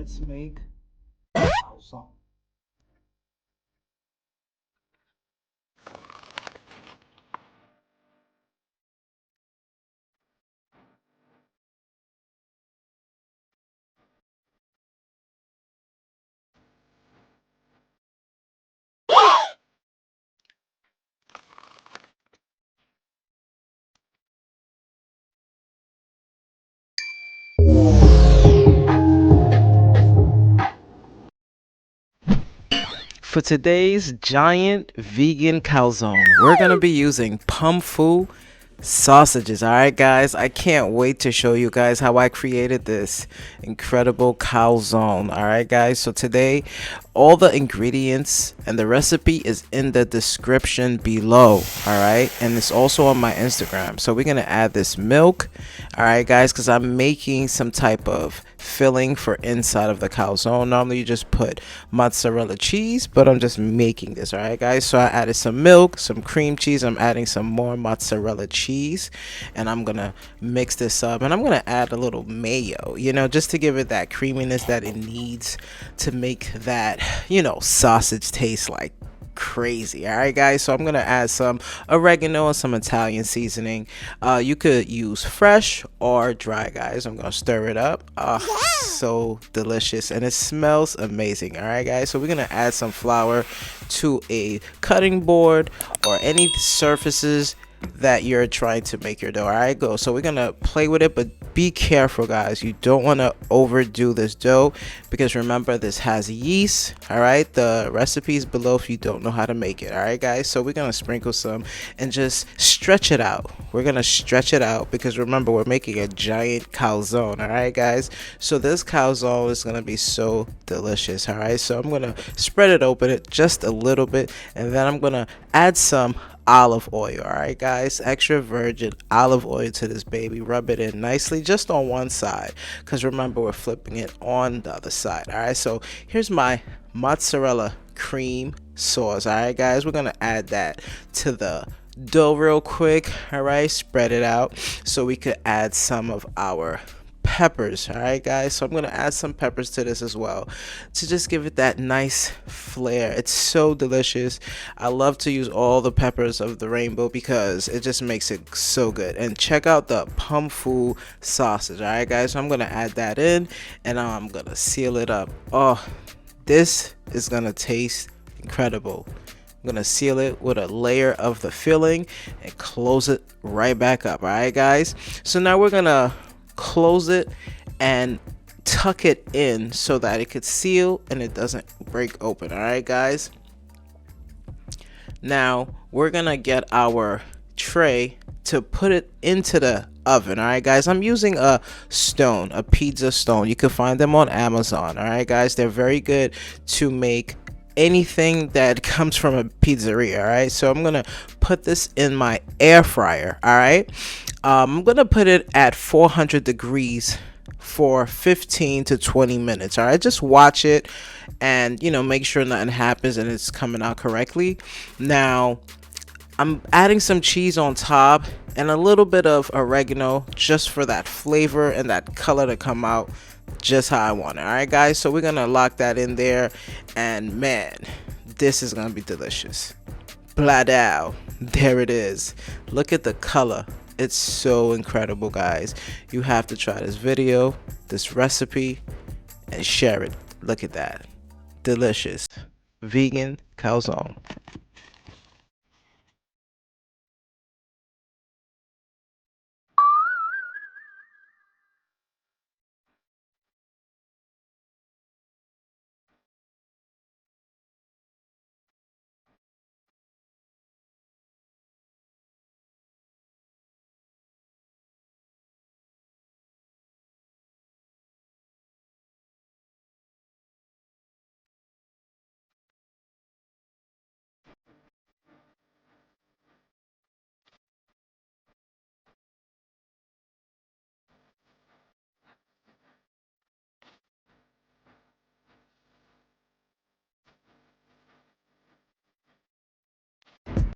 let's make calzone. For today's giant vegan calzone, we're gonna be using Pumfu sausages. All right, guys, I can't wait to show you guys how I created this incredible calzone. All right, guys, so today all the ingredients and the recipe is in the description below. All right, and it's also on my Instagram. So we're gonna add this milk, all right, guys, because I'm making some type of filling for inside of the calzone. Normally you just put mozzarella cheese, but I'm just making this. All right, guys, so I added some milk, some cream cheese, I'm adding some more mozzarella cheese, and I'm gonna mix this up, and I'm gonna add a little mayo, you know, just to give it that creaminess that it needs to make that, you know, sausage taste like crazy. All right, guys, so I'm gonna add some oregano and some Italian seasoning. You could use fresh or dry, guys. I'm gonna stir it up. So delicious, and it smells amazing. All right, guys, so we're gonna add some flour to a cutting board or any surfaces that you're trying to make your dough. All right, go. So we're gonna play with it, but be careful, guys. You don't want to overdo this dough, because remember, this has yeast. All right, the recipe is below if you don't know how to make it. All right, guys, so we're gonna sprinkle some and just stretch it out. We're gonna stretch it out because remember, we're making a giant calzone. All right, guys, so this calzone is gonna be so delicious. All right, so I'm gonna spread it open it just a little bit, and then I'm gonna add some olive oil. All right, guys, extra virgin olive oil to this baby. Rub it in nicely just on one side, because remember, we're flipping it on the other side. All right, so here's my mozzarella cream sauce. All right, guys, we're gonna add that to the dough real quick. All right, spread it out so we could add some of our peppers. All right, guys, so I'm gonna add some peppers to this as well to just give it that nice flair. It's so delicious. I love to use all the peppers of the rainbow because it just makes it so good. And check out the Pumfu sausage. All right, guys, so I'm gonna add that in, and I'm gonna seal it up. Oh, this is gonna taste incredible. I'm gonna seal it with a layer of the filling and close it right back up. All right, guys, so now we're gonna close it and tuck it in so that it could seal and it doesn't break open. All right, guys, now we're gonna get our tray to put it into the oven. All right, guys, I'm using a stone, a pizza stone. You can find them on Amazon. All right, guys, they're very good to make anything that comes from a pizzeria. All right, so I'm gonna put this in my air fryer. All right, I'm gonna put it at 400 degrees for 15 to 20 minutes. All right, just watch it and, you know, make sure nothing happens and it's coming out correctly. Now I'm adding some cheese on top and a little bit of oregano just for that flavor and that color to come out just how I want it. All right, guys, so we're gonna lock that in there, and man, this is gonna be delicious. Bladow, there it is. Look at the color. It's so incredible, guys. You have to try this video, this recipe, and share it. Look at that. Delicious vegan calzone.